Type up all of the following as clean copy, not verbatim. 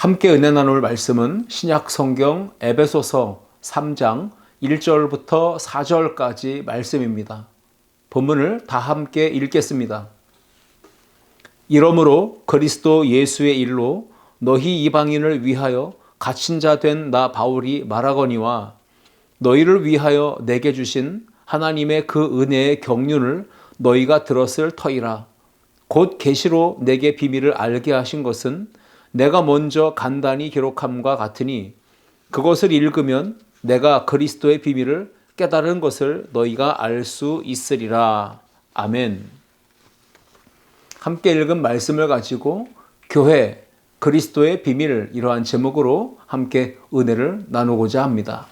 함께 은혜 나눌 말씀은 신약 성경 에베소서 3장 1절부터 4절까지 말씀입니다. 본문을 다 함께 읽겠습니다. 이러므로 그리스도 예수의 일로 너희 이방인을 위하여 갇힌 자 된 나 바울이 말하거니와 너희를 위하여 내게 주신 하나님의 그 은혜의 경륜을 너희가 들었을 터이라. 곧 계시로 내게 비밀을 알게 하신 것은 내가 먼저 간단히 기록함과 같으니 그것을 읽으면 내가 그리스도의 비밀을 깨달은 것을 너희가 알 수 있으리라. 아멘. 함께 읽은 말씀을 가지고 교회, 그리스도의 비밀, 이러한 제목으로 함께 은혜를 나누고자 합니다.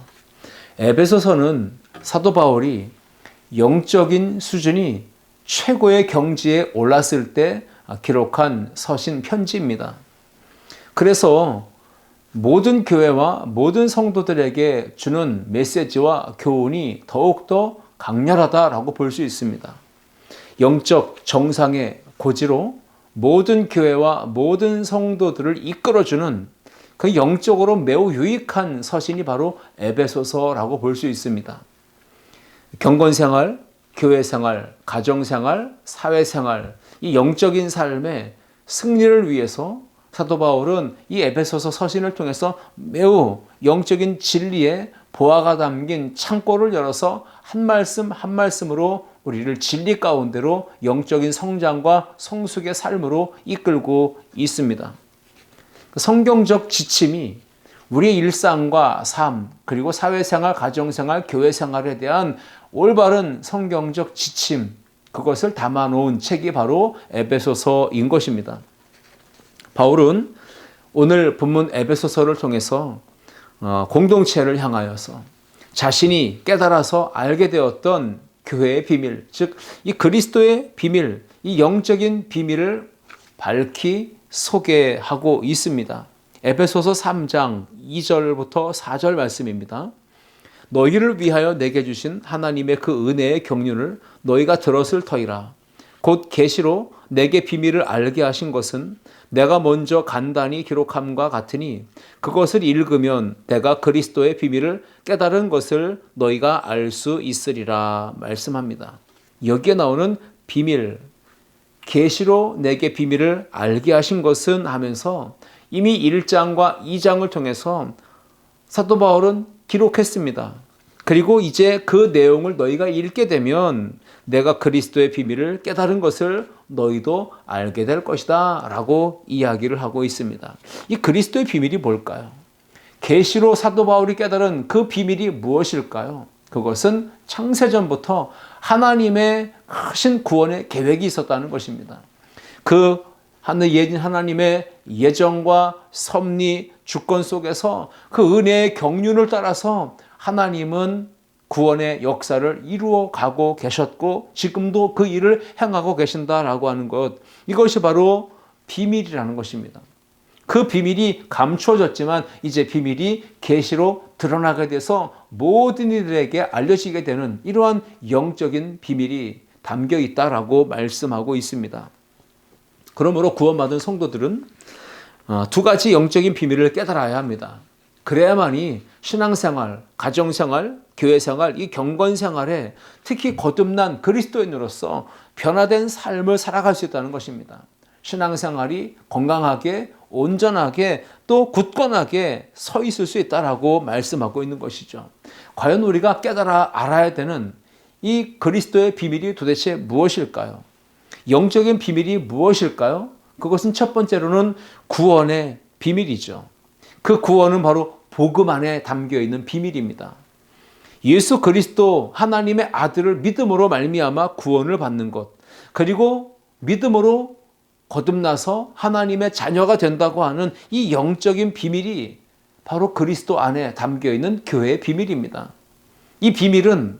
에베소서는 사도 바울이 영적인 수준이 최고의 경지에 올랐을 때 기록한 서신 편지입니다. 그래서 모든 교회와 모든 성도들에게 주는 메시지와 교훈이 더욱더 강렬하다라고 볼 수 있습니다. 영적 정상의 고지로 모든 교회와 모든 성도들을 이끌어주는 그 영적으로 매우 유익한 서신이 바로 에베소서라고 볼 수 있습니다. 경건생활, 교회생활, 가정생활, 사회생활, 이 영적인 삶의 승리를 위해서 사도 바울은 이 에베소서 서신을 통해서 매우 영적인 진리의 보화가 담긴 창고를 열어서 한 말씀 한 말씀으로 우리를 진리 가운데로 영적인 성장과 성숙의 삶으로 이끌고 있습니다. 성경적 지침이 우리의 일상과 삶, 그리고 사회생활, 가정생활, 교회생활에 대한 올바른 성경적 지침, 그것을 담아놓은 책이 바로 에베소서인 것입니다. 바울은 오늘 본문 에베소서를 통해서 공동체를 향하여서 자신이 깨달아서 알게 되었던 교회의 비밀, 즉 이 그리스도의 비밀, 이 영적인 비밀을 밝히 소개하고 있습니다. 에베소서 3장 2절부터 4절 말씀입니다. 너희를 위하여 내게 주신 하나님의 그 은혜의 경륜을 너희가 들었을 터이라. 곧 계시로 내게 비밀을 알게 하신 것은 내가 먼저 간단히 기록함과 같으니 그것을 읽으면 내가 그리스도의 비밀을 깨달은 것을 너희가 알 수 있으리라 말씀합니다. 여기에 나오는 비밀, 계시로 내게 비밀을 알게 하신 것은 하면서 이미 1장과 2장을 통해서 사도 바울은 기록했습니다. 그리고 이제 그 내용을 너희가 읽게 되면 내가 그리스도의 비밀을 깨달은 것을 너희도 알게 될 것이다 라고 이야기를 하고 있습니다. 이 그리스도의 비밀이 뭘까요? 계시로 사도 바울이 깨달은 그 비밀이 무엇일까요? 그것은 창세전부터 하나님의 크신 구원의 계획이 있었다는 것입니다. 그 하나님의 예정과 섭리, 주권 속에서 그 은혜의 경륜을 따라서 하나님은 구원의 역사를 이루어 가고 계셨고 지금도 그 일을 행하고 계신다라고 하는 것, 이것이 바로 비밀이라는 것입니다. 그 비밀이 감추어졌지만 이제 비밀이 계시로 드러나게 돼서 모든 이들에게 알려지게 되는 이러한 영적인 비밀이 담겨 있다라고 말씀하고 있습니다. 그러므로 구원받은 성도들은 두 가지 영적인 비밀을 깨달아야 합니다. 그래야만이 신앙생활, 가정생활, 교회생활, 이 경건생활에 특히 거듭난 그리스도인으로서 변화된 삶을 살아갈 수 있다는 것입니다. 신앙생활이 건강하게, 온전하게, 또 굳건하게 서 있을 수 있다라고 말씀하고 있는 것이죠. 과연 우리가 깨달아 알아야 되는 이 그리스도의 비밀이 도대체 무엇일까요? 영적인 비밀이 무엇일까요? 그것은 첫 번째로는 구원의 비밀이죠. 그 구원은 바로 복음 안에 담겨 있는 비밀입니다. 예수 그리스도 하나님의 아들을 믿음으로 말미암아 구원을 받는 것, 그리고 믿음으로 거듭나서 하나님의 자녀가 된다고 하는 이 영적인 비밀이 바로 그리스도 안에 담겨 있는 교회의 비밀입니다. 이 비밀은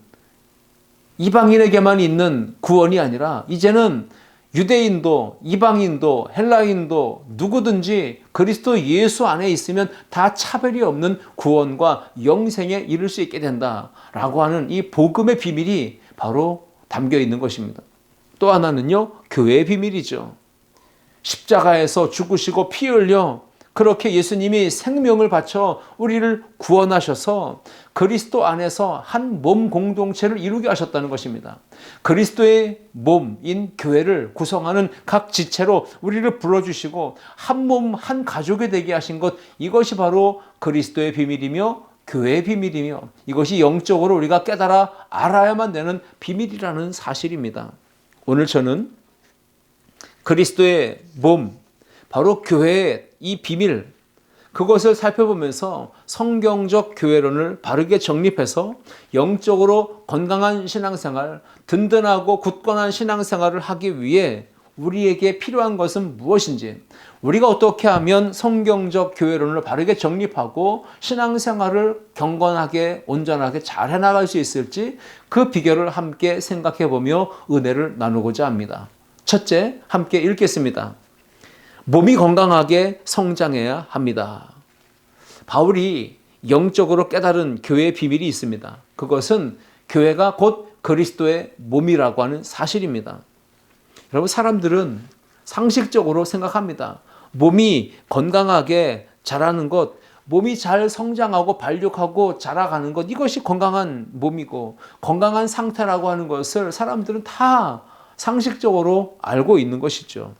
이방인에게만 있는 구원이 아니라 이제는 유대인도 이방인도 헬라인도 누구든지 그리스도 예수 안에 있으면 다 차별이 없는 구원과 영생에 이를 수 있게 된다라고 하는 이 복음의 비밀이 바로 담겨 있는 것입니다. 또 하나는요, 교회의 비밀이죠. 십자가에서 죽으시고 피 흘려 그렇게 예수님이 생명을 바쳐 우리를 구원하셔서 그리스도 안에서 한 몸 공동체를 이루게 하셨다는 것입니다. 그리스도의 몸인 교회를 구성하는 각 지체로 우리를 불러주시고 한 몸, 한 가족이 되게 하신 것, 이것이 바로 그리스도의 비밀이며 교회의 비밀이며 이것이 영적으로 우리가 깨달아 알아야만 되는 비밀이라는 사실입니다. 오늘 저는 그리스도의 몸, 바로 교회의 이 비밀, 그것을 살펴보면서 성경적 교회론을 바르게 정립해서 영적으로 건강한 신앙생활, 든든하고 굳건한 신앙생활을 하기 위해 우리에게 필요한 것은 무엇인지, 우리가 어떻게 하면 성경적 교회론을 바르게 정립하고 신앙생활을 경건하게 온전하게 잘 해나갈 수 있을지 그 비결을 함께 생각해보며 은혜를 나누고자 합니다. 첫째, 함께 읽겠습니다. 몸이 건강하게 성장해야 합니다. 바울이 영적으로 깨달은 교회의 비밀이 있습니다. 그것은 교회가 곧 그리스도의 몸이라고 하는 사실입니다. 여러분, 사람들은 상식적으로 생각합니다. 몸이 건강하게 자라는 것, 몸이 잘 성장하고 발육하고 자라가는 것, 이것이 건강한 몸이고 건강한 상태라고 하는 것을 사람들은 다 상식적으로 알고 있는 것이죠.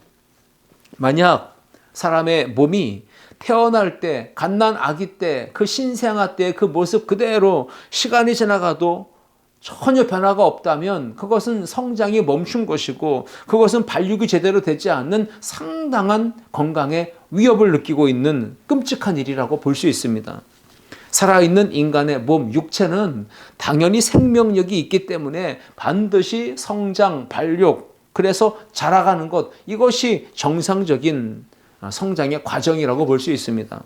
만약 사람의 몸이 태어날 때, 갓난 아기 때, 그 신생아 때 그 모습 그대로 시간이 지나가도 전혀 변화가 없다면 그것은 성장이 멈춘 것이고 그것은 발육이 제대로 되지 않는 상당한 건강에 위협을 느끼고 있는 끔찍한 일이라고 볼 수 있습니다. 살아있는 인간의 몸, 육체는 당연히 생명력이 있기 때문에 반드시 성장, 발육, 그래서 자라가는 것, 이것이 정상적인 성장의 과정이라고 볼 수 있습니다.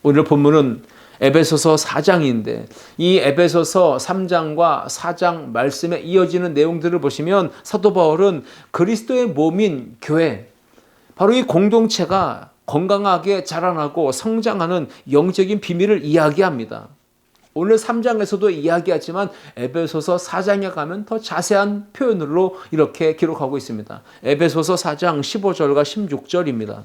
오늘 본문은 에베소서 4장인데 이 에베소서 3장과 4장 말씀에 이어지는 내용들을 보시면 사도 바울은 그리스도의 몸인 교회, 바로 이 공동체가 건강하게 자라나고 성장하는 영적인 비밀을 이야기합니다. 오늘 3장에서도 이야기하지만 에베소서 4장에 가면 더 자세한 표현으로 이렇게 기록하고 있습니다. 에베소서 4장 15절과 16절입니다.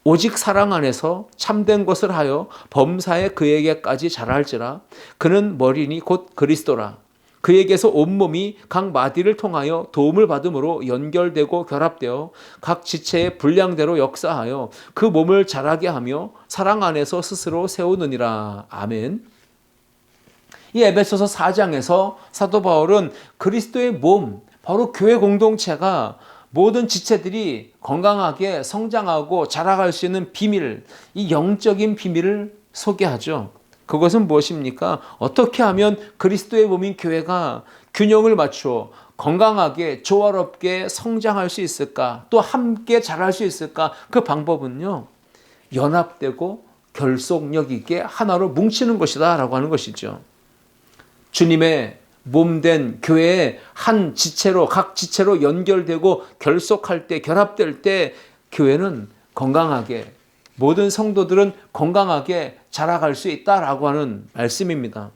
오직 사랑 안에서 참된 것을 하여 범사에 그에게까지 자랄지라. 그는 머리니 곧 그리스도라. 그에게서 온몸이 각 마디를 통하여 도움을 받음으로 연결되고 결합되어 각 지체의 분량대로 역사하여 그 몸을 자라게 하며 사랑 안에서 스스로 세우느니라. 아멘. 이 에베소서 4장에서 사도 바울은 그리스도의 몸, 바로 교회 공동체가 모든 지체들이 건강하게 성장하고 자라갈 수 있는 비밀, 이 영적인 비밀을 소개하죠. 그것은 무엇입니까? 어떻게 하면 그리스도의 몸인 교회가 균형을 맞추어 건강하게 조화롭게 성장할 수 있을까? 또 함께 자랄 수 있을까? 그 방법은요, 연합되고 결속력 있게 하나로 뭉치는 것이다 라고 하는 것이죠. 주님의 몸된 교회의 한 지체로, 각 지체로 연결되고 결속할 때, 결합될 때 교회는 건강하게, 모든 성도들은 건강하게 자라갈 수 있다라고 하는 말씀입니다.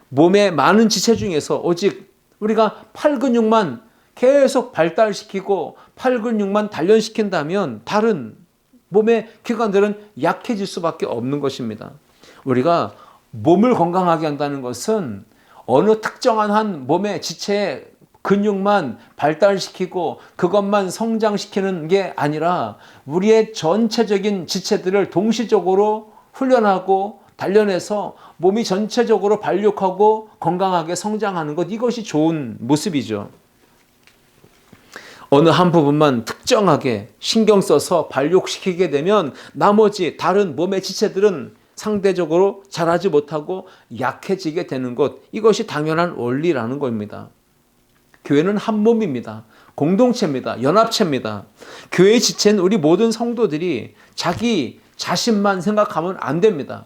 몸의 많은 지체 중에서 오직 우리가 팔 근육만 계속 발달시키고 팔 근육만 단련시킨다면 다른 몸의 기관들은 약해질 수밖에 없는 것입니다. 우리가 몸을 건강하게 한다는 것은 어느 특정한 한 몸의 지체의 근육만 발달시키고 그것만 성장시키는 게 아니라 우리의 전체적인 지체들을 동시적으로 훈련하고 단련해서 몸이 전체적으로 발육하고 건강하게 성장하는 것, 이것이 좋은 모습이죠. 어느 한 부분만 특정하게 신경 써서 발육시키게 되면 나머지 다른 몸의 지체들은 상대적으로 자라지 못하고 약해지게 되는 것, 이것이 당연한 원리라는 겁니다. 교회는 한 몸입니다. 공동체입니다. 연합체입니다. 교회의 지체는 우리 모든 성도들이 자기 자신만 생각하면 안 됩니다.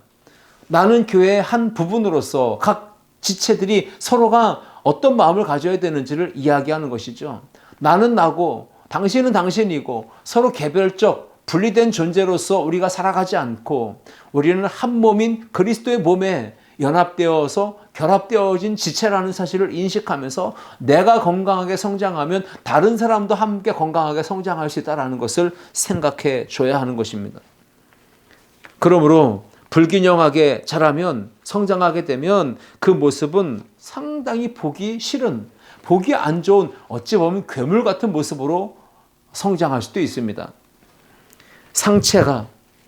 나는 교회의 한 부분으로서 각 지체들이 서로가 어떤 마음을 가져야 되는지를 이야기하는 것이죠. 나는 나고 당신은 당신이고 서로 개별적 분리된 존재로서 우리가 살아가지 않고 우리는 한 몸인 그리스도의 몸에 연합되어서 결합되어진 지체라는 사실을 인식하면서 내가 건강하게 성장하면 다른 사람도 함께 건강하게 성장할 수 있다는 것을 생각해 줘야 하는 것입니다. 그러므로 불균형하게 자라면, 성장하게 되면 그 모습은 상당히 보기 싫은, 보기 안 좋은, 어찌 보면 괴물 같은 모습으로 성장할 수도 있습니다. 상체가,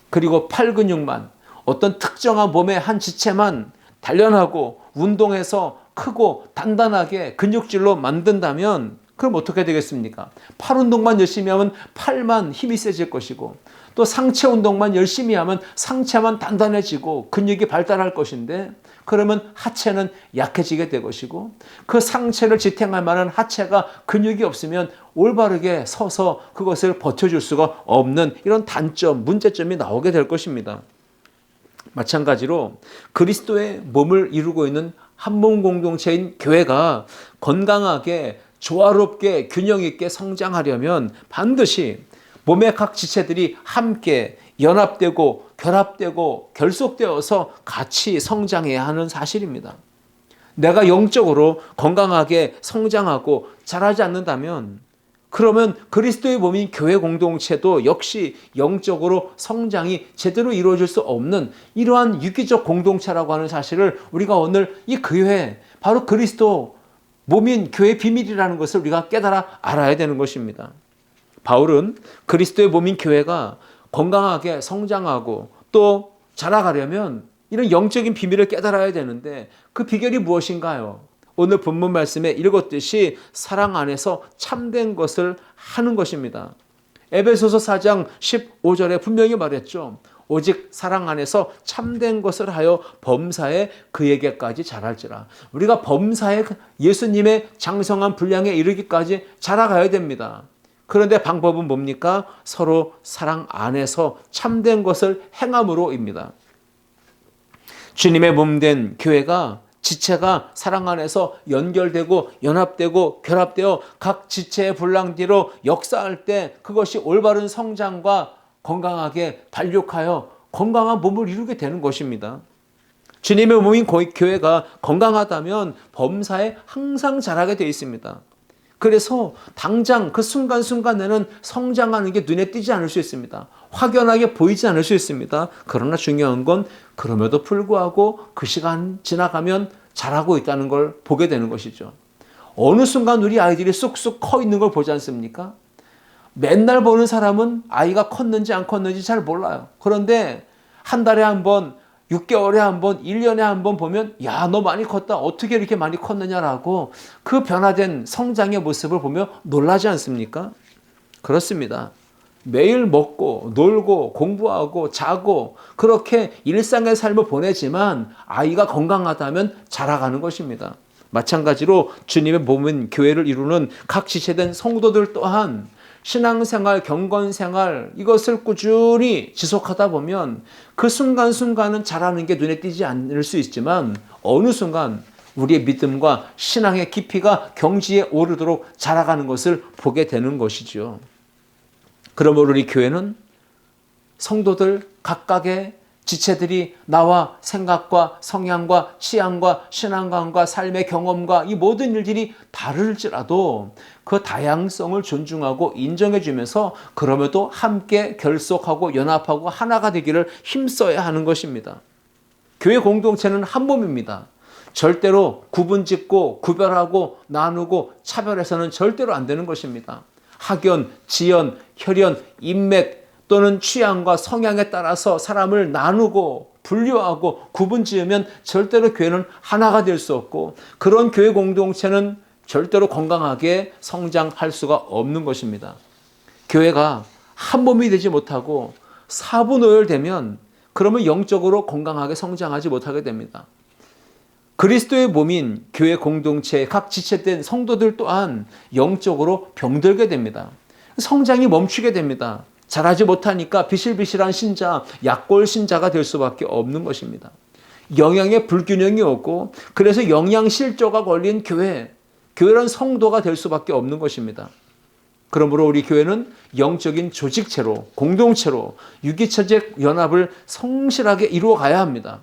그리고 팔 근육만, 어떤 특정한 몸의 한 지체만 단련하고 운동해서 크고 단단하게 근육질로 만든다면 그럼 어떻게 되겠습니까? 팔 운동만 열심히 하면 팔만 힘이 세질 것이고, 또 상체 운동만 열심히 하면 상체만 단단해지고 근육이 발달할 것인데, 그러면 하체는 약해지게 될 것이고, 그 상체를 지탱할 만한 하체가 근육이 없으면 올바르게 서서 그것을 버텨줄 수가 없는 이런 단점, 문제점이 나오게 될 것입니다. 마찬가지로 그리스도의 몸을 이루고 있는 한몸 공동체인 교회가 건강하게 조화롭게 균형 있게 성장하려면 반드시 몸의 각 지체들이 함께 연합되고 결합되고 결속되어서 같이 성장해야 하는 사실입니다. 내가 영적으로 건강하게 성장하고 자라지 않는다면, 그러면 그리스도의 몸인 교회 공동체도 역시 영적으로 성장이 제대로 이루어질 수 없는 이러한 유기적 공동체라고 하는 사실을 우리가 오늘 이 교회, 바로 그리스도 몸인 교회의 비밀이라는 것을 우리가 깨달아 알아야 되는 것입니다. 바울은 그리스도의 몸인 교회가 건강하게 성장하고 또 자라가려면 이런 영적인 비밀을 깨달아야 되는데, 그 비결이 무엇인가요? 오늘 본문 말씀에 읽었듯이 사랑 안에서 참된 것을 하는 것입니다. 에베소서 4장 15절에 분명히 말했죠. 오직 사랑 안에서 참된 것을 하여 범사에 그에게까지 자랄지라. 우리가 범사에 예수님의 장성한 분량에 이르기까지 자라가야 됩니다. 그런데 방법은 뭡니까? 서로 사랑 안에서 참된 것을 행함으로입니다. 주님의 몸된 교회가, 지체가 사랑 안에서 연결되고 연합되고 결합되어 각 지체의 분량대로 역사할 때 그것이 올바른 성장과 건강하게 발육하여 건강한 몸을 이루게 되는 것입니다. 주님의 몸인 교회가 건강하다면 범사에 항상 자라게 되어 있습니다. 그래서 당장 그 순간순간에는 성장하는 게 눈에 띄지 않을 수 있습니다. 확연하게 보이지 않을 수 있습니다. 그러나 중요한 건 그럼에도 불구하고 그 시간 지나가면 자라고 있다는 걸 보게 되는 것이죠. 어느 순간 우리 아이들이 쑥쑥 커 있는 걸 보지 않습니까? 맨날 보는 사람은 아이가 컸는지 안 컸는지 잘 몰라요. 그런데 한 달에 한 번, 6개월에 한 번, 1년에 한 번 보면 야, 너 많이 컸다. 어떻게 이렇게 많이 컸느냐라고 그 변화된 성장의 모습을 보며 놀라지 않습니까? 그렇습니다. 매일 먹고 놀고 공부하고 자고 그렇게 일상의 삶을 보내지만 아이가 건강하다면 자라가는 것입니다. 마찬가지로 주님의 몸은 교회를 이루는 각 지체된 성도들 또한 신앙생활, 경건생활 이것을 꾸준히 지속하다 보면 그 순간순간은 자라는 게 눈에 띄지 않을 수 있지만 어느 순간 우리의 믿음과 신앙의 깊이가 경지에 오르도록 자라가는 것을 보게 되는 것이죠. 그러므로 우리 교회는 성도들 각각의 지체들이 나와 생각과 성향과 취향과 신앙관과 삶의 경험과 이 모든 일들이 다를지라도 그 다양성을 존중하고 인정해 주면서 그럼에도 함께 결속하고 연합하고 하나가 되기를 힘써야 하는 것입니다. 교회 공동체는 한 몸입니다. 절대로 구분짓고 구별하고 나누고 차별해서는 절대로 안 되는 것입니다. 학연, 지연, 혈연, 인맥 또는 취향과 성향에 따라서 사람을 나누고 분류하고 구분 지으면 절대로 교회는 하나가 될 수 없고, 그런 교회 공동체는 절대로 건강하게 성장할 수가 없는 것입니다. 교회가 한 몸이 되지 못하고 사분오열되면 그러면 영적으로 건강하게 성장하지 못하게 됩니다. 그리스도의 몸인 교회 공동체의 각 지체된 성도들 또한 영적으로 병들게 됩니다. 성장이 멈추게 됩니다. 자라지 못하니까 비실비실한 신자, 약골 신자가 될 수밖에 없는 것입니다. 영양의 불균형이 오고 그래서 영양실조가 걸린 교회란 성도가 될 수밖에 없는 것입니다. 그러므로 우리 교회는 영적인 조직체로, 공동체로 유기체적 연합을 성실하게 이루어 가야 합니다.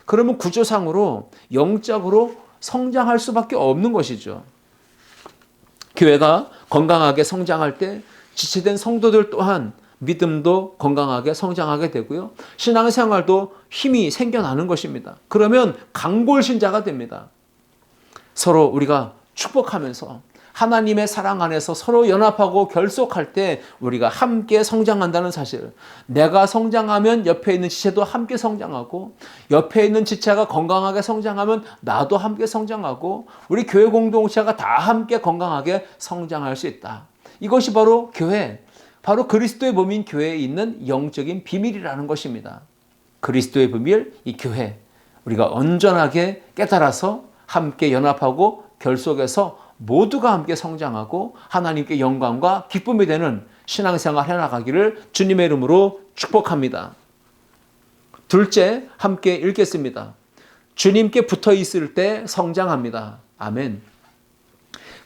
그러면 구조상으로 영적으로 성장할 수밖에 없는 것이죠. 교회가 건강하게 성장할 때 지체된 성도들 또한 믿음도 건강하게 성장하게 되고요. 신앙생활도 힘이 생겨나는 것입니다. 그러면 강골신자가 됩니다. 서로 우리가 축복하면서 하나님의 사랑 안에서 서로 연합하고 결속할 때 우리가 함께 성장한다는 사실. 내가 성장하면 옆에 있는 지체도 함께 성장하고 옆에 있는 지체가 건강하게 성장하면 나도 함께 성장하고 우리 교회 공동체가 다 함께 건강하게 성장할 수 있다. 이것이 바로 교회, 바로 그리스도의 몸인 교회에 있는 영적인 비밀이라는 것입니다. 그리스도의 비밀, 이 교회. 우리가 온전하게 깨달아서 함께 연합하고 결속해서 모두가 함께 성장하고 하나님께 영광과 기쁨이 되는 신앙생활 해나가기를 주님의 이름으로 축복합니다. 둘째, 함께 읽겠습니다. 주님께 붙어 있을 때 성장합니다. 아멘.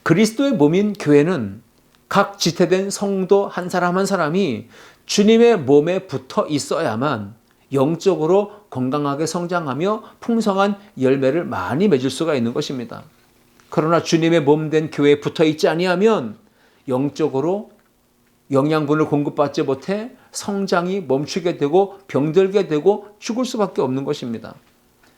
그리스도의 몸인 교회는 각 지체된 성도 한 사람 한 사람이 주님의 몸에 붙어 있어야만 영적으로 건강하게 성장하며 풍성한 열매를 많이 맺을 수가 있는 것입니다. 그러나 주님의 몸된 교회에 붙어 있지 아니하면 영적으로 영양분을 공급받지 못해 성장이 멈추게 되고 병들게 되고 죽을 수밖에 없는 것입니다.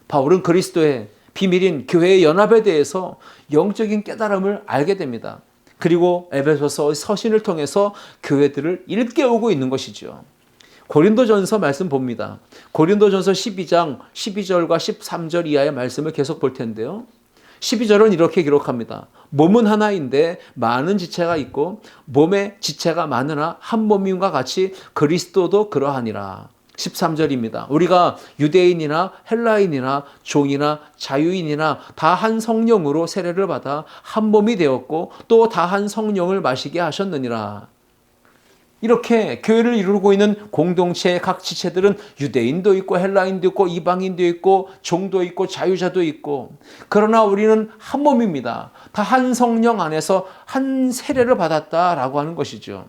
바울은 그리스도의 비밀인 교회의 연합에 대해서 영적인 깨달음을 알게 됩니다. 그리고 에베소서 서신을 통해서 교회들을 일깨우고 있는 것이죠. 고린도전서 말씀 봅니다. 고린도전서 12장 12절과 13절 이하의 말씀을 계속 볼 텐데요. 12절은 이렇게 기록합니다. 몸은 하나인데 많은 지체가 있고 몸의 지체가 많으나 한 몸임과 같이 그리스도도 그러하니라. 13절입니다. 우리가 유대인이나 헬라인이나 종이나 자유인이나 다 한 성령으로 세례를 받아 한 몸이 되었고 또 다 한 성령을 마시게 하셨느니라. 이렇게 교회를 이루고 있는 공동체의 각 지체들은 유대인도 있고 헬라인도 있고 이방인도 있고 종도 있고 자유자도 있고 그러나 우리는 한 몸입니다. 다 한 성령 안에서 한 세례를 받았다라고 하는 것이죠.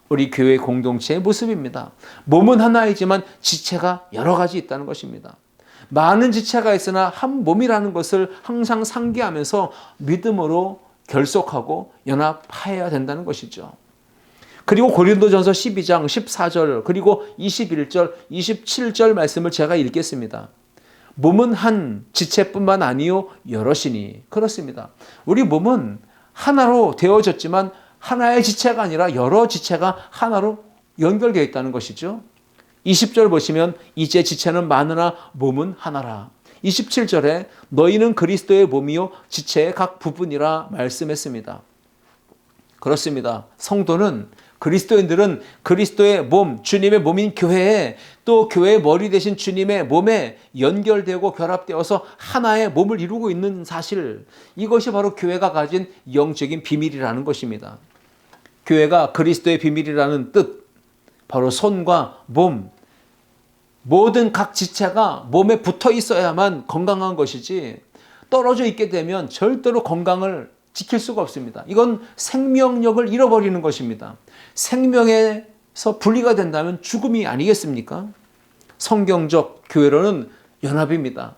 우리 교회 공동체의 모습입니다. 몸은 하나이지만 지체가 여러 가지 있다는 것입니다. 많은 지체가 있으나 한 몸이라는 것을 항상 상기하면서 믿음으로 결속하고 연합해야 된다는 것이죠. 그리고 고린도전서 12장 14절 그리고 21절 27절 말씀을 제가 읽겠습니다. 몸은 한 지체뿐만 아니요 여럿이니. 그렇습니다. 우리 몸은 하나로 되어졌지만 하나의 지체가 아니라 여러 지체가 하나로 연결되어 있다는 것이죠. 20절 보시면 이제 지체는 많으나 몸은 하나라. 27절에 너희는 그리스도의 몸이요 지체의 각 부분이라 말씀했습니다. 그렇습니다. 성도는 그리스도인들은 그리스도의 몸, 주님의 몸인 교회에 또 교회의 머리 대신 주님의 몸에 연결되고 결합되어서 하나의 몸을 이루고 있는 사실, 이것이 바로 교회가 가진 영적인 비밀이라는 것입니다. 교회가 그리스도의 비밀이라는 뜻, 바로 손과 몸, 모든 각 지체가 몸에 붙어 있어야만 건강한 것이지 떨어져 있게 되면 절대로 건강을 지킬 수가 없습니다. 이건 생명력을 잃어버리는 것입니다. 생명에서 분리가 된다면 죽음이 아니겠습니까? 성경적 교회로는 연합입니다.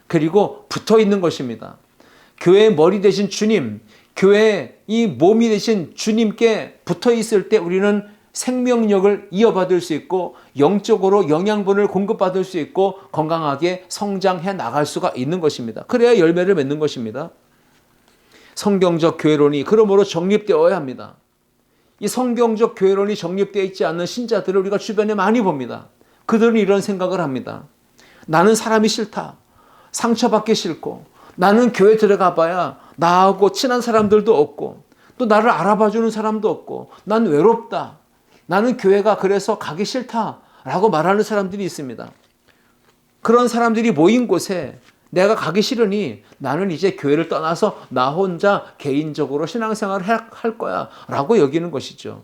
그리고 붙어 있는 것입니다. 교회의 머리 대신 주님, 교회의 이 몸이 대신 주님께 붙어 있을 때 우리는 생명력을 이어받을 수 있고 영적으로 영양분을 공급받을 수 있고 건강하게 성장해 나갈 수가 있는 것입니다. 그래야 열매를 맺는 것입니다. 성경적 교회론이 그러므로 정립되어야 합니다. 이 성경적 교회론이 정립되어 있지 않는 신자들을 우리가 주변에 많이 봅니다. 그들은 이런 생각을 합니다. 나는 사람이 싫다. 상처받기 싫고 나는 교회 들어가 봐야 나하고 친한 사람들도 없고 또 나를 알아봐주는 사람도 없고 난 외롭다. 나는 교회가 그래서 가기 싫다라고 말하는 사람들이 있습니다. 그런 사람들이 모인 곳에 내가 가기 싫으니 나는 이제 교회를 떠나서 나 혼자 개인적으로 신앙생활을 할 거야 라고 여기는 것이죠.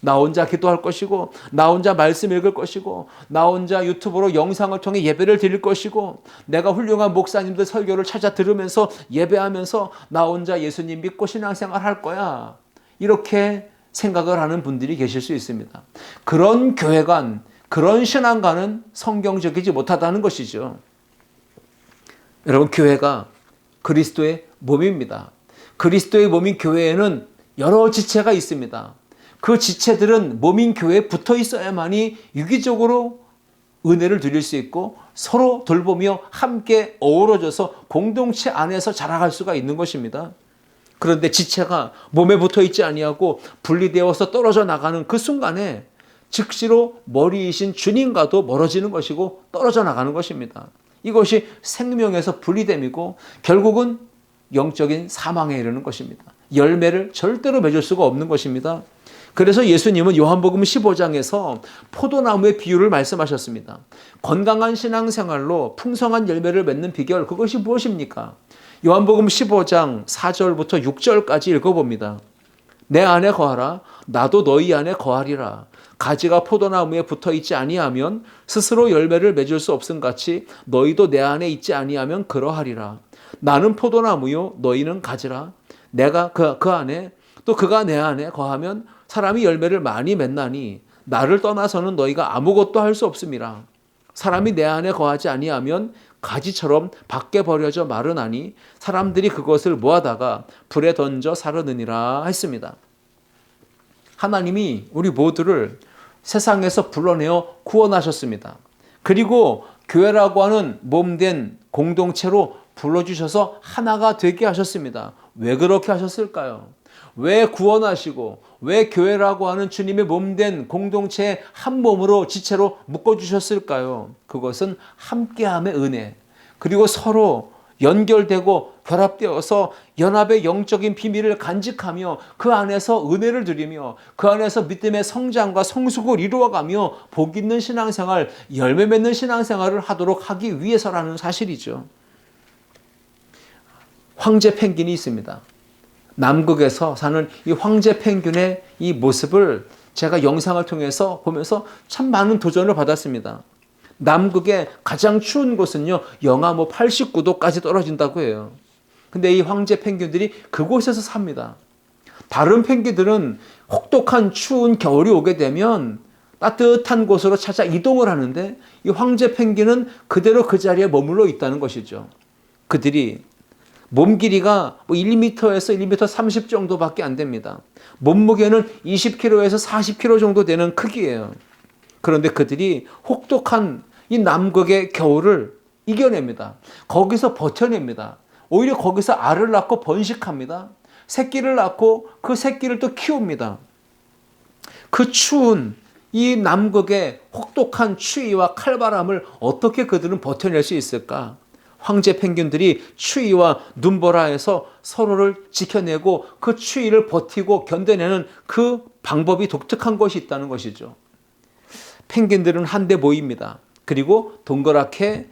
나 혼자 기도할 것이고 나 혼자 말씀 읽을 것이고 나 혼자 유튜브로 영상을 통해 예배를 드릴 것이고 내가 훌륭한 목사님들 설교를 찾아 들으면서 예배하면서 나 혼자 예수님 믿고 신앙생활 할 거야. 이렇게 생각을 하는 분들이 계실 수 있습니다. 그런 교회관, 그런 신앙관은 성경적이지 못하다는 것이죠. 여러분, 교회가 그리스도의 몸입니다. 그리스도의 몸인 교회에는 여러 지체가 있습니다. 그 지체들은 몸인 교회에 붙어 있어야만이 유기적으로 은혜를 누릴 수 있고 서로 돌보며 함께 어우러져서 공동체 안에서 자라갈 수가 있는 것입니다. 그런데 지체가 몸에 붙어 있지 아니하고 분리되어서 떨어져 나가는 그 순간에 즉시로 머리이신 주님과도 멀어지는 것이고 떨어져 나가는 것입니다. 이것이 생명에서 분리됨이고 결국은 영적인 사망에 이르는 것입니다. 열매를 절대로 맺을 수가 없는 것입니다. 그래서 예수님은 요한복음 15장에서 포도나무의 비유를 말씀하셨습니다. 건강한 신앙생활로 풍성한 열매를 맺는 비결, 그것이 무엇입니까? 요한복음 15장 4절부터 6절까지 읽어봅니다. 내 안에 거하라, 나도 너희 안에 거하리라. 가지가 포도나무에 붙어 있지 아니하면 스스로 열매를 맺을 수 없음같이 너희도 내 안에 있지 아니하면 그러하리라. 나는 포도나무요 너희는 가지라. 내가 그 안에 또 그가 내 안에 거하면 사람이 열매를 많이 맺나니 나를 떠나서는 너희가 아무것도 할 수 없음이라. 사람이 내 안에 거하지 아니하면 가지처럼 밖에 버려져 마르나니 사람들이 그것을 모아다가 불에 던져 사르느니라 했습니다. 하나님이 우리 모두를 세상에서 불러내어 구원하셨습니다. 그리고 교회라고 하는 몸된 공동체로 불러주셔서 하나가 되게 하셨습니다. 왜 그렇게 하셨을까요? 왜 구원하시고 왜 교회라고 하는 주님의 몸된 공동체의 한 몸으로 지체로 묶어주셨을까요? 그것은 함께함의 은혜, 그리고 서로 연결되고 결합되어서 연합의 영적인 비밀을 간직하며 그 안에서 은혜를 누리며 그 안에서 믿음의 성장과 성숙을 이루어가며 복 있는 신앙생활, 열매 맺는 신앙생활을 하도록 하기 위해서라는 사실이죠. 황제 펭귄이 있습니다. 남극에서 사는 이 황제 펭귄의 이 모습을 제가 영상을 통해서 보면서 참 많은 도전을 받았습니다. 남극의 가장 추운 곳은요, 영하 89도까지 떨어진다고 해요. 근데 이 황제 펭귄들이 그곳에서 삽니다. 다른 펭귄들은 혹독한 추운 겨울이 오게 되면 따뜻한 곳으로 찾아 이동을 하는데 이 황제 펭귄은 그대로 그 자리에 머물러 있다는 것이죠. 그들이 몸 길이가 1m에서 1m 30 정도밖에 안 됩니다. 몸무게는 20kg에서 40kg 정도 되는 크기예요. 그런데 그들이 혹독한 이 남극의 겨울을 이겨냅니다. 거기서 버텨냅니다. 오히려 거기서 알을 낳고 번식합니다. 새끼를 낳고 그 새끼를 또 키웁니다. 그 추운 이 남극의 혹독한 추위와 칼바람을 어떻게 그들은 버텨낼 수 있을까? 황제 펭귄들이 추위와 눈보라에서 서로를 지켜내고 그 추위를 버티고 견뎌내는 그 방법이 독특한 것이 있다는 것이죠. 펭귄들은 한데 모입니다. 그리고 동그랗게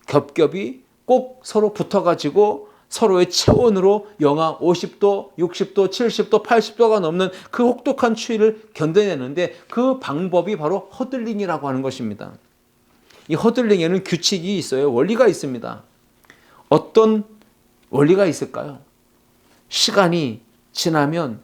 겹겹이 꼭 서로 붙어가지고 서로의 체온으로 영하 50도, 60도, 70도, 80도가 넘는 그 혹독한 추위를 견뎌내는데 그 방법이 바로 허들링이라고 하는 것입니다. 이 허들링에는 규칙이 있어요. 원리가 있습니다. 어떤 원리가 있을까요? 시간이 지나면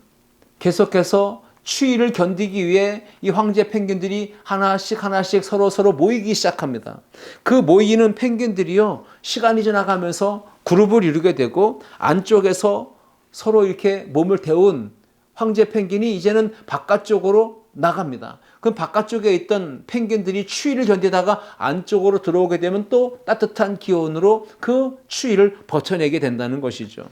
계속해서 추위를 견디기 위해 이 황제 펭귄들이 하나씩 서로 모이기 시작합니다. 그 모이는 펭귄들이요, 시간이 지나가면서 그룹을 이루게 되고 안쪽에서 서로 이렇게 몸을 데운 황제 펭귄이 이제는 바깥쪽으로 나갑니다. 그럼 바깥쪽에 있던 펭귄들이 추위를 견디다가 안쪽으로 들어오게 되면 또 따뜻한 기온으로 그 추위를 버텨내게 된다는 것이죠.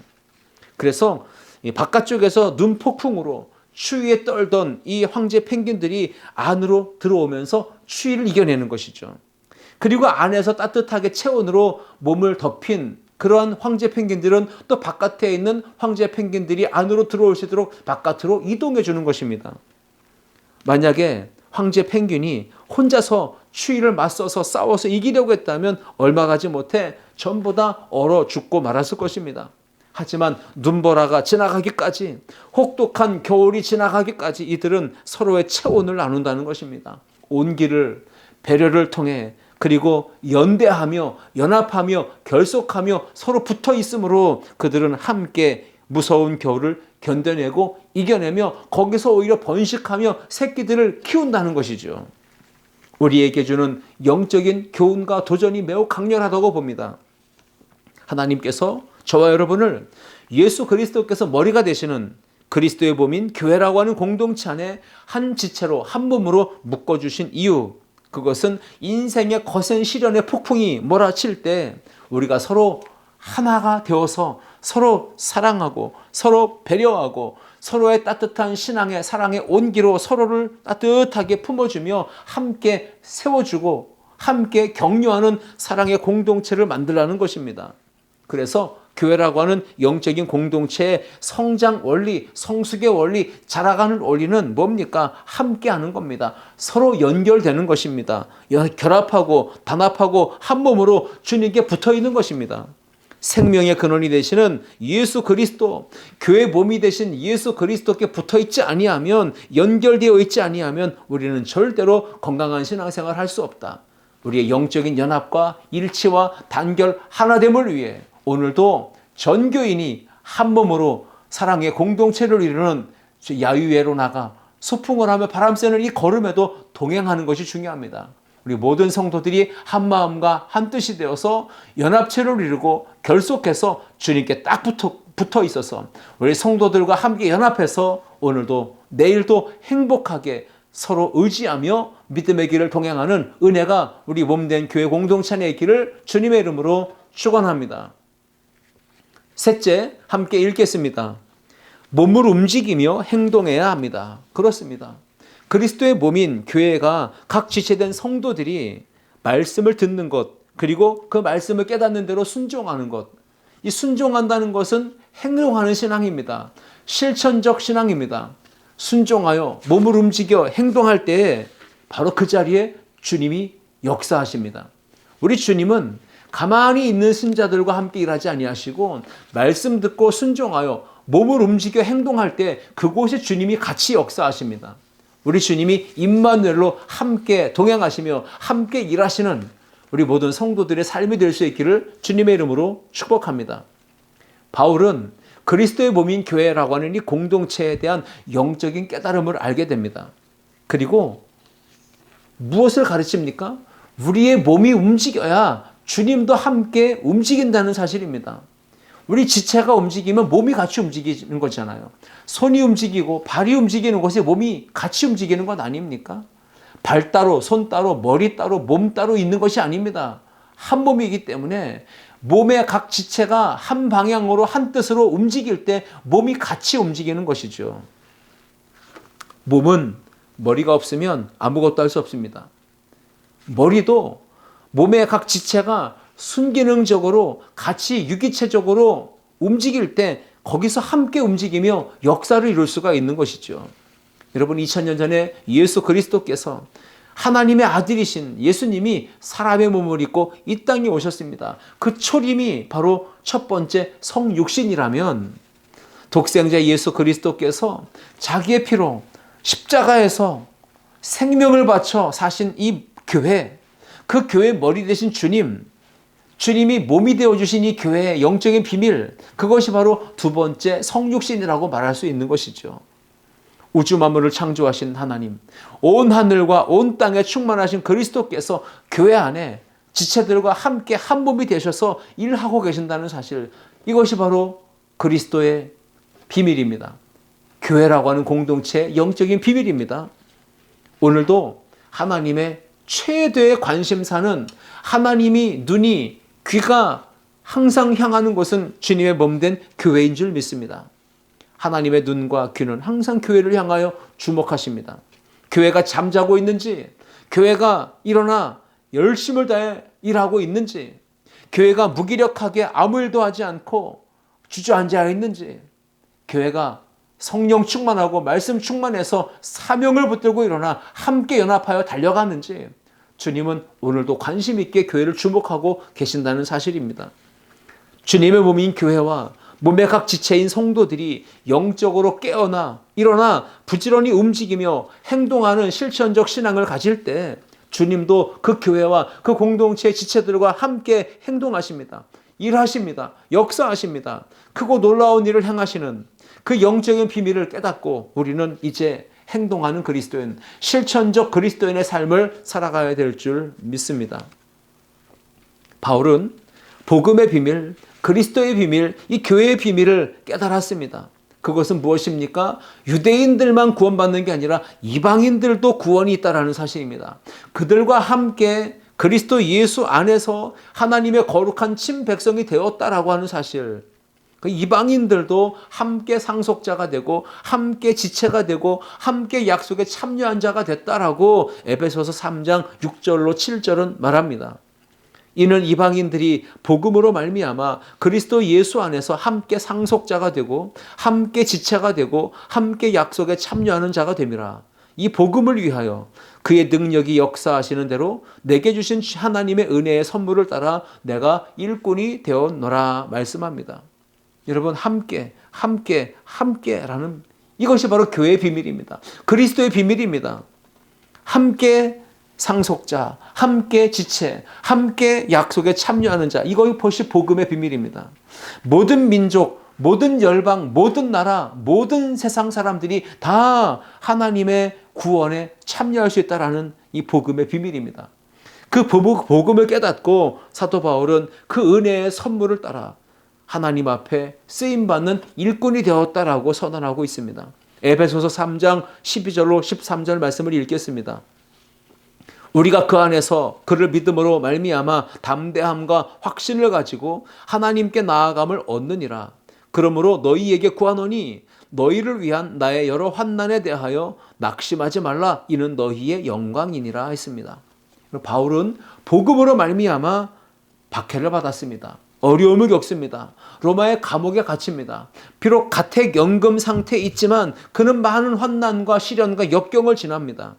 그래서 바깥쪽에서 눈폭풍으로 추위에 떨던 이 황제 펭귄들이 안으로 들어오면서 추위를 이겨내는 것이죠. 그리고 안에서 따뜻하게 체온으로 몸을 덮인 그러한 황제 펭귄들은 또 바깥에 있는 황제 펭귄들이 안으로 들어올 수 있도록 바깥으로 이동해 주는 것입니다. 만약에 황제 펭귄이 혼자서 추위를 맞서서 싸워서 이기려고 했다면 얼마 가지 못해 전부 다 얼어 죽고 말았을 것입니다. 하지만 눈보라가 지나가기까지, 혹독한 겨울이 지나가기까지 이들은 서로의 체온을 나눈다는 것입니다. 온기를, 배려를 통해, 그리고 연대하며 연합하며 결속하며 서로 붙어 있으므로 그들은 함께 무서운 겨울을 견뎌내고 이겨내며 거기서 오히려 번식하며 새끼들을 키운다는 것이죠. 우리에게 주는 영적인 교훈과 도전이 매우 강렬하다고 봅니다. 하나님께서 저와 여러분을 예수 그리스도께서 머리가 되시는 그리스도의 몸인 교회라고 하는 공동체 안에 한 지체로, 한 몸으로 묶어주신 이유, 그것은 인생의 거센 시련의 폭풍이 몰아칠 때 우리가 서로 하나가 되어서 서로 사랑하고 서로 배려하고 서로의 따뜻한 신앙의 사랑의 온기로 서로를 따뜻하게 품어주며 함께 세워주고 함께 격려하는 사랑의 공동체를 만들라는 것입니다. 그래서 교회라고 하는 영적인 공동체의 성장 원리, 성숙의 원리, 자라가는 원리는 뭡니까? 함께하는 겁니다. 서로 연결되는 것입니다. 결합하고 단합하고 한 몸으로 주님께 붙어 있는 것입니다. 생명의 근원이 되시는 예수 그리스도, 교회 몸이 되신 예수 그리스도께 붙어 있지 아니하면, 연결되어 있지 아니하면 우리는 절대로 건강한 신앙생활을 할 수 없다. 우리의 영적인 연합과 일치와 단결, 하나됨을 위해 오늘도 전교인이 한 몸으로 사랑의 공동체를 이루는 야유회로 나가 소풍을 하며 바람 쐬는 이 걸음에도 동행하는 것이 중요합니다. 우리 모든 성도들이 한 마음과 한 뜻이 되어서 연합체를 이루고 결속해서 주님께 딱 붙어 있어서 우리 성도들과 함께 연합해서 오늘도 내일도 행복하게 서로 의지하며 믿음의 길을 동행하는 은혜가 우리 몸된 교회 공동체 안에 있기를 주님의 이름으로 축원합니다. 셋째, 함께 읽겠습니다. 몸을 움직이며 행동해야 합니다. 그렇습니다. 그리스도의 몸인 교회가 각 지체된 성도들이 말씀을 듣는 것, 그리고 그 말씀을 깨닫는 대로 순종하는 것. 이 순종한다는 것은 행동하는 신앙입니다. 실천적 신앙입니다. 순종하여 몸을 움직여 행동할 때에 바로 그 자리에 주님이 역사하십니다. 우리 주님은 가만히 있는 신자들과 함께 일하지 아니하시고 말씀 듣고 순종하여 몸을 움직여 행동할 때 그곳에 주님이 같이 역사하십니다. 우리 주님이 임마누엘로 함께 동행하시며 함께 일하시는 우리 모든 성도들의 삶이 될 수 있기를 주님의 이름으로 축복합니다. 바울은 그리스도의 몸인 교회라고 하는 이 공동체에 대한 영적인 깨달음을 알게 됩니다. 그리고 무엇을 가르칩니까? 우리의 몸이 움직여야 주님도 함께 움직인다는 사실입니다. 우리 지체가 움직이면 몸이 같이 움직이는 거잖아요. 손이 움직이고 발이 움직이는 곳에 몸이 같이 움직이는 것 아닙니까? 발 따로, 손 따로, 머리 따로, 몸 따로 있는 것이 아닙니다. 한 몸이기 때문에 몸의 각 지체가 한 방향으로 한 뜻으로 움직일 때 몸이 같이 움직이는 것이죠. 몸은 머리가 없으면 아무것도 할 수 없습니다. 머리도 몸의 각 지체가 순기능적으로 같이 유기체적으로 움직일 때 거기서 함께 움직이며 역사를 이룰 수가 있는 것이죠. 여러분 2000년 전에 예수 그리스도께서 하나님의 아들이신 예수님이 사람의 몸을 입고 이 땅에 오셨습니다. 그 초림이 바로 첫 번째 성육신이라면 독생자 예수 그리스도께서 자기의 피로 십자가에서 생명을 바쳐 사신 이 교회, 그 교회의 머리 되신 주님이 몸이 되어주신 이 교회의 영적인 비밀, 그것이 바로 두 번째 성육신이라고 말할 수 있는 것이죠. 우주 만물을 창조하신 하나님, 온 하늘과 온 땅에 충만하신 그리스도께서 교회 안에 지체들과 함께 한 몸이 되셔서 일하고 계신다는 사실, 이것이 바로 그리스도의 비밀입니다. 교회라고 하는 공동체의 영적인 비밀입니다. 오늘도 하나님의 최대의 관심사는 하나님이 눈이, 귀가 항상 향하는 곳은 주님의 몸된 교회인 줄 믿습니다. 하나님의 눈과 귀는 항상 교회를 향하여 주목하십니다. 교회가 잠자고 있는지, 교회가 일어나 열심을 다해 일하고 있는지, 교회가 무기력하게 아무 일도 하지 않고 주저앉아 있는지, 교회가 성령 충만하고 말씀 충만해서 사명을 붙들고 일어나 함께 연합하여 달려가는지, 주님은 오늘도 관심 있게 교회를 주목하고 계신다는 사실입니다. 주님의 몸인 교회와 몸의 각 지체인 성도들이 영적으로 깨어나 일어나 부지런히 움직이며 행동하는 실천적 신앙을 가질 때 주님도 그 교회와 그 공동체의 지체들과 함께 행동하십니다. 일하십니다. 역사하십니다. 크고 놀라운 일을 행하시는 그 영적인 비밀을 깨닫고 우리는 이제 행동하는 그리스도인, 실천적 그리스도인의 삶을 살아가야 될 줄 믿습니다. 바울은 복음의 비밀, 그리스도의 비밀, 이 교회의 비밀을 깨달았습니다. 그것은 무엇입니까? 유대인들만 구원받는 게 아니라 이방인들도 구원이 있다는 사실입니다. 그들과 함께 그리스도 예수 안에서 하나님의 거룩한 친백성이 되었다라고 하는 사실, 그 이방인들도 함께 상속자가 되고 함께 지체가 되고 함께 약속에 참여한 자가 됐다라고 에베소서 3장 6절로 7절은 말합니다. 이는 이방인들이 복음으로 말미암아 그리스도 예수 안에서 함께 상속자가 되고 함께 지체가 되고 함께 약속에 참여하는 자가 됨이라. 이 복음을 위하여 그의 능력이 역사하시는 대로 내게 주신 하나님의 은혜의 선물을 따라 내가 일꾼이 되었노라 말씀합니다. 여러분, 함께라는 이것이 바로 교회의 비밀입니다. 그리스도의 비밀입니다. 함께 상속자, 함께 지체, 함께 약속에 참여하는 자, 이것이 복음의 비밀입니다. 모든 민족, 모든 열방, 모든 나라, 모든 세상 사람들이 다 하나님의 구원에 참여할 수 있다는 이 복음의 비밀입니다. 그 복음을 깨닫고 사도 바울은 그 은혜의 선물을 따라 하나님 앞에 쓰임받는 일꾼이 되었다라고 선언하고 있습니다. 에베소서 3장 12절로 13절 말씀을 읽겠습니다. 우리가 그 안에서 그를 믿음으로 말미암아 담대함과 확신을 가지고 하나님께 나아감을 얻느니라. 그러므로 너희에게 구하노니 너희를 위한 나의 여러 환난에 대하여 낙심하지 말라. 이는 너희의 영광이니라 했습니다. 바울은 복음으로 말미암아 박해를 받았습니다. 어려움을 겪습니다. 로마의 감옥에 갇힙니다. 비록 가택연금 상태에 있지만 그는 많은 환난과 시련과 역경을 지납니다.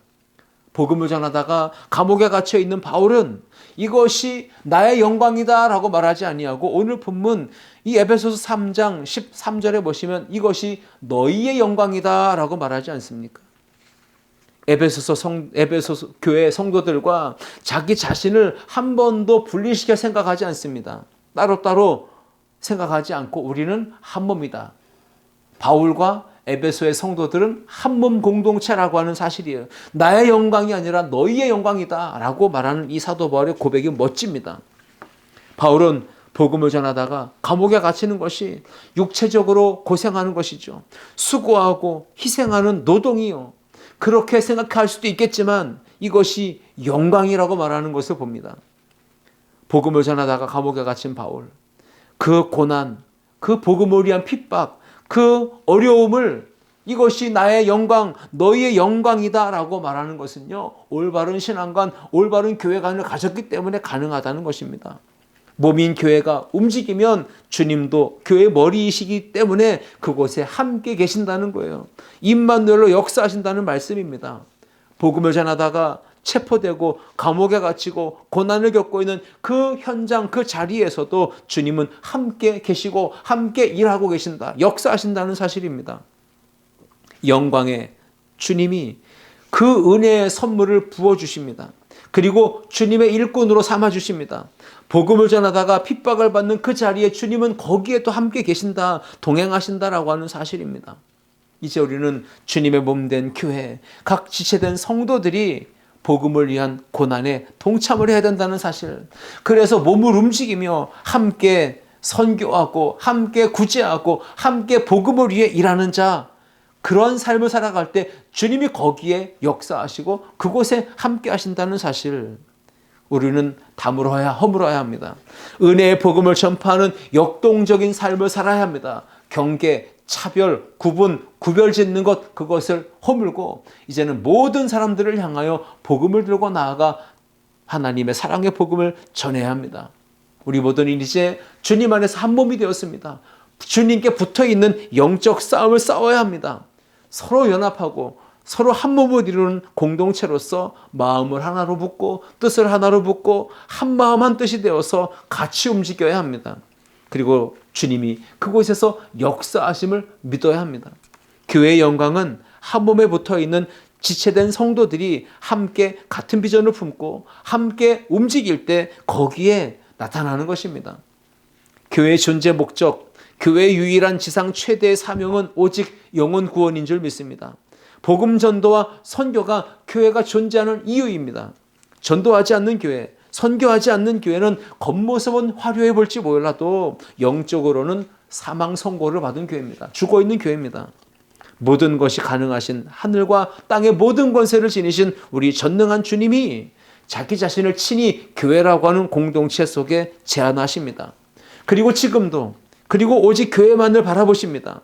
복음을 전하다가 감옥에 갇혀 있는 바울은 이것이 나의 영광이다 라고 말하지 아니하고 오늘 본문 이 에베소서 3장 13절에 보시면 이것이 너희의 영광이다 라고 말하지 않습니까? 에베소서 교회 성도들과 자기 자신을 한 번도 분리시켜 생각하지 않습니다. 따로따로 생각하지 않고 우리는 한 몸이다. 바울과 에베소의 성도들은 한 몸 공동체라고 하는 사실이에요. 나의 영광이 아니라 너희의 영광이다 라고 말하는 이 사도 바울의 고백이 멋집니다. 바울은 복음을 전하다가 감옥에 갇히는 것이 육체적으로 고생하는 것이죠. 수고하고 희생하는 노동이요. 그렇게 생각할 수도 있겠지만 이것이 영광이라고 말하는 것을 봅니다. 복음을 전하다가 감옥에 갇힌 바울, 그 고난, 그 복음을 위한 핍박, 그 어려움을 이것이 나의 영광, 너희의 영광이다 라고 말하는 것은요, 올바른 신앙관, 올바른 교회관을 가졌기 때문에 가능하다는 것입니다. 몸인 교회가 움직이면 주님도 교회 머리이시기 때문에 그곳에 함께 계신다는 거예요. 임마누엘로 역사하신다는 말씀입니다. 복음을 전하다가 체포되고 감옥에 갇히고 고난을 겪고 있는 그 현장, 그 자리에서도 주님은 함께 계시고 함께 일하고 계신다, 역사하신다는 사실입니다. 영광의 주님이 그 은혜의 선물을 부어주십니다. 그리고 주님의 일꾼으로 삼아주십니다. 복음을 전하다가 핍박을 받는 그 자리에 주님은 거기에 또 함께 계신다, 동행하신다라고 하는 사실입니다. 이제 우리는 주님의 몸된 교회, 각 지체된 성도들이 복음을 위한 고난에 동참을 해야 된다는 사실. 그래서 몸을 움직이며 함께 선교하고 함께 구제하고 함께 복음을 위해 일하는 자, 그런 삶을 살아갈 때 주님이 거기에 역사하시고 그곳에 함께 하신다는 사실, 우리는 다물어야 허물어야 합니다. 은혜의 복음을 전파하는 역동적인 삶을 살아야 합니다. 경계, 차별, 구별 짓는 것, 그것을 허물고 이제는 모든 사람들을 향하여 복음을 들고 나아가 하나님의 사랑의 복음을 전해야 합니다. 우리 모두는 이제 주님 안에서 한 몸이 되었습니다. 주님께 붙어있는 영적 싸움을 싸워야 합니다. 서로 연합하고 서로 한 몸을 이루는 공동체로서 마음을 하나로 붙고 뜻을 하나로 붙고 한 마음 한 뜻이 되어서 같이 움직여야 합니다. 그리고 주님이 그곳에서 역사하심을 믿어야 합니다. 교회의 영광은 한 몸에 붙어있는 지체된 성도들이 함께 같은 비전을 품고 함께 움직일 때 거기에 나타나는 것입니다. 교회의 존재 목적, 교회의 유일한 지상 최대의 사명은 오직 영혼 구원인 줄 믿습니다. 복음 전도와 선교가 교회가 존재하는 이유입니다. 전도하지 않는 교회, 선교하지 않는 교회는 겉모습은 화려해 볼지 몰라도 영적으로는 사망 선고를 받은 교회입니다. 죽어 있는 교회입니다. 모든 것이 가능하신 하늘과 땅의 모든 권세를 지니신 우리 전능한 주님이 자기 자신을 친히 교회라고 하는 공동체 속에 제안하십니다. 그리고 지금도, 그리고 오직 교회만을 바라보십니다.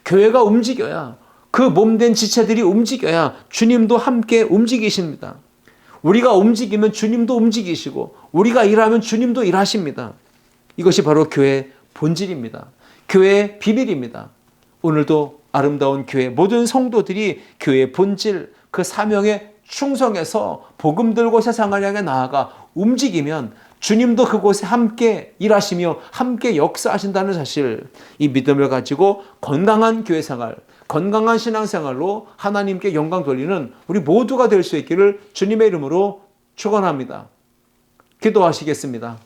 교회가 움직여야, 그 몸된 지체들이 움직여야 주님도 함께 움직이십니다. 우리가 움직이면 주님도 움직이시고 우리가 일하면 주님도 일하십니다. 이것이 바로 교회의 본질입니다. 교회의 비밀입니다. 오늘도 아름다운 교회 모든 성도들이 교회의 본질, 그 사명에 충성해서 복음 들고 세상을 향해 나아가 움직이면 주님도 그곳에 함께 일하시며 함께 역사하신다는 사실, 이 믿음을 가지고 건강한 교회 생활, 건강한 신앙생활로 하나님께 영광 돌리는 우리 모두가 될 수 있기를 주님의 이름으로 축원합니다. 기도하시겠습니다.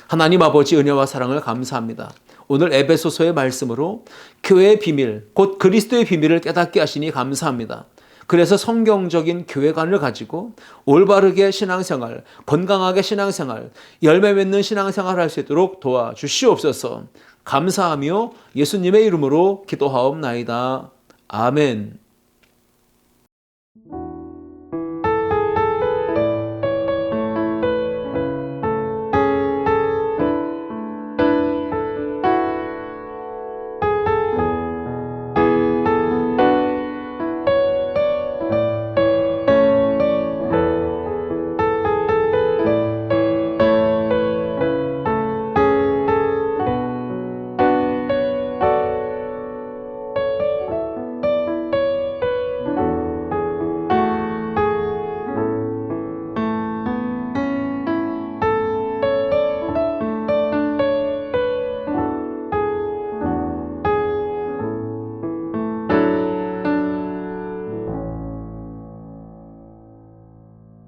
하나님 아버지 은혜와 사랑을 감사합니다. 오늘 에베소서의 말씀으로 교회의 비밀, 곧 그리스도의 비밀을 깨닫게 하시니 감사합니다. 그래서 성경적인 교회관을 가지고 올바르게 신앙생활, 건강하게 신앙생활, 열매 맺는 신앙생활을 할 수 있도록 도와주시옵소서. 감사하며 예수님의 이름으로 기도하옵나이다. 아멘.